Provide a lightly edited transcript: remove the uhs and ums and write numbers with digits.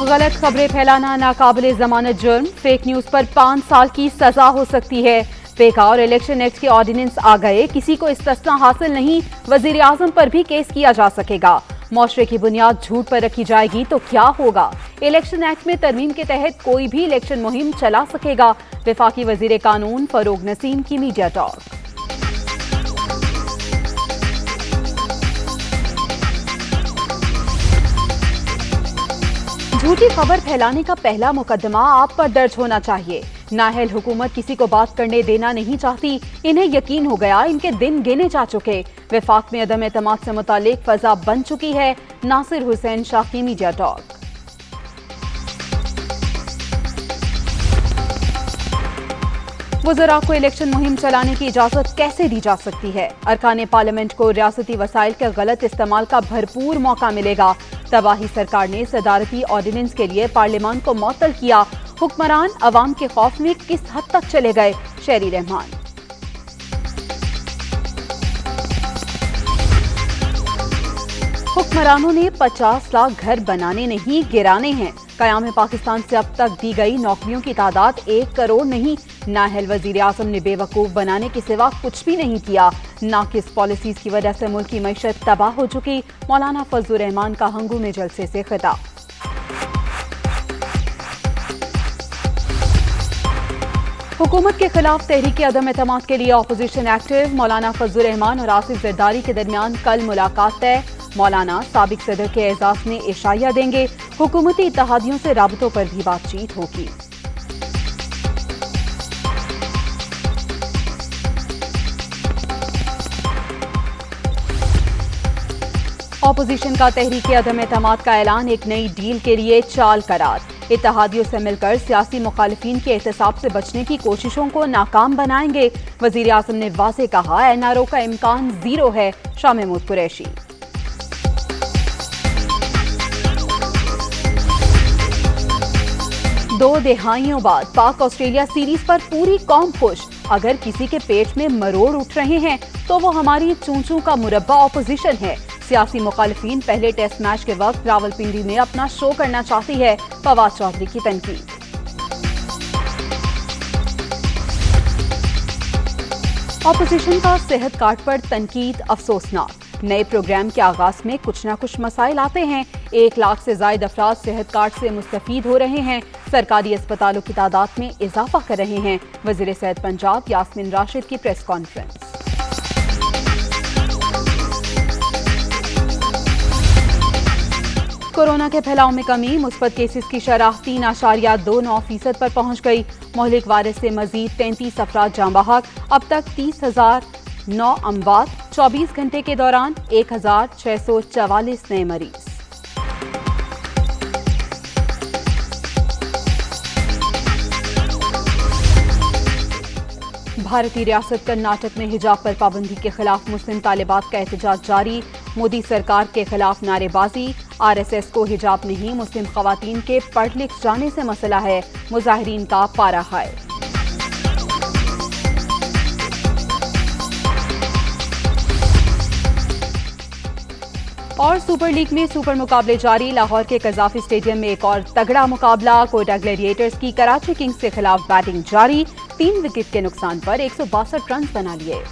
غلط خبریں پھیلانا ناقابل ضمانت جرم، فیک نیوز پر 5 سال کی سزا ہو سکتی ہے۔ فیک اور الیکشن ایکٹ کے آرڈیننس آ گئے، کسی کو استثنا حاصل نہیں، وزیر اعظم پر بھی کیس کیا جا سکے گا۔ معاشرے کی بنیاد جھوٹ پر رکھی جائے گی تو کیا ہوگا؟ الیکشن ایکٹ میں ترمیم کے تحت کوئی بھی الیکشن مہم چلا سکے گا، وفاقی وزیر قانون فروغ نسیم کی میڈیا ٹاک۔ جھوٹی خبر پھیلانے کا پہلا مقدمہ آپ پر درج ہونا چاہیے۔ نااہل حکومت کسی کو بات کرنے دینا نہیں چاہتی، انہیں یقین ہو گیا ان کے دن گنے جا چکے۔ وفاق میں عدم اعتماد سے متعلق فضا بن چکی ہے۔ ناصر حسین شاہ کی میڈیا ٹاک۔ وزراء کو الیکشن مہم چلانے کی اجازت کیسے دی جا سکتی ہے؟ ارکان پارلیمنٹ کو ریاستی وسائل کے غلط استعمال کا بھرپور موقع ملے گا۔ تباہی سرکار نے صدارتی آرڈیننس کے لیے پارلیمان کو معطل کیا۔ حکمران عوام کے خوف میں کس حد تک چلے گئے؟ شہری رحمان۔ حکمرانوں نے 50 لاکھ گھر بنانے نہیں گرانے ہیں۔ قیام پاکستان سے اب تک دی گئی نوکریوں کی تعداد 1 کروڑ نہیں۔ نااہل وزیر اعظم نے بے وقوف بنانے کے سوا کچھ بھی نہیں کیا۔ ناقص پالیسیز کی وجہ سے ملک کی معیشت تباہ ہو چکی۔ مولانا فضل الرحمان کا ہنگو میں جلسے سے خطاب۔ حکومت کے خلاف تحریک عدم اعتماد کے لیے اپوزیشن ایکٹیو، مولانا فضل الرحمان اور آصف زرداری کے درمیان کل ملاقات طے۔ مولانا سابق صدر کے اعزاز میں عشائیہ دیں گے۔ حکومتی اتحادیوں سے رابطوں پر بھی بات چیت ہوگی۔ اپوزیشن کا تحریک عدم اعتماد کا اعلان، ایک نئی ڈیل کے لیے چال قرار۔ اتحادیوں سے مل کر سیاسی مخالفین کے احتساب سے بچنے کی کوششوں کو ناکام بنائیں گے۔ وزیر اعظم نے واضح کہا، NRO کا امکان 0 ہے۔ شاہ محمود قریشی۔ 2 دہائیوں بعد پاک آسٹریلیا سیریز پر پوری قوم خوش۔ اگر کسی کے پیٹ میں مروڑ اٹھ رہے ہیں تو وہ ہماری چونچوں کا مربع اپوزیشن ہے۔ سیاسی مخالفین پہلے ٹیسٹ میچ کے وقت راولپنڈی میں اپنا شو کرنا چاہتی ہے، فواد چودھری کی تنقید۔ اپوزیشن کا صحت کارڈ پر تنقید افسوسناک۔ نئے پروگرام کے آغاز میں کچھ نہ کچھ مسائل آتے ہیں۔ 1 لاکھ سے زائد افراد صحت کارڈ سے مستفید ہو رہے ہیں۔ سرکاری اسپتالوں کی تعداد میں اضافہ کر رہے ہیں۔ وزیر صحت پنجاب یاسمین راشد کی پریس کانفرنس۔ کورونا کے پھیلاؤ میں کمی، مثبت کیسز کی شرح 3.29% پر پہنچ گئی۔ مہلک وائرس سے مزید 33 افراد جاں بحق۔ اب تک 30,009 اموات۔ 24 گھنٹے کے دوران 1,644 نئے مریض۔ بھارتی ریاست کرناٹک میں حجاب پر پابندی کے خلاف مسلم طالبات کا احتجاج جاری۔ مودی سرکار کے خلاف نعرے بازی۔ RSS کو حجاب نہیں، مسلم خواتین کے پڑھ لکھ جانے سے مسئلہ ہے۔ مظاہرین کا پارہ ہائی۔ اور سپر لیگ میں سپر مقابلے جاری۔ لاہور کے قذافی اسٹیڈیم میں ایک اور تگڑا مقابلہ۔ کوئٹہ گلیڈیٹرز کی کراچی کنگز کے خلاف بیٹنگ جاری۔ 3 وکٹ کے نقصان پر 162 رنز بنا لیے۔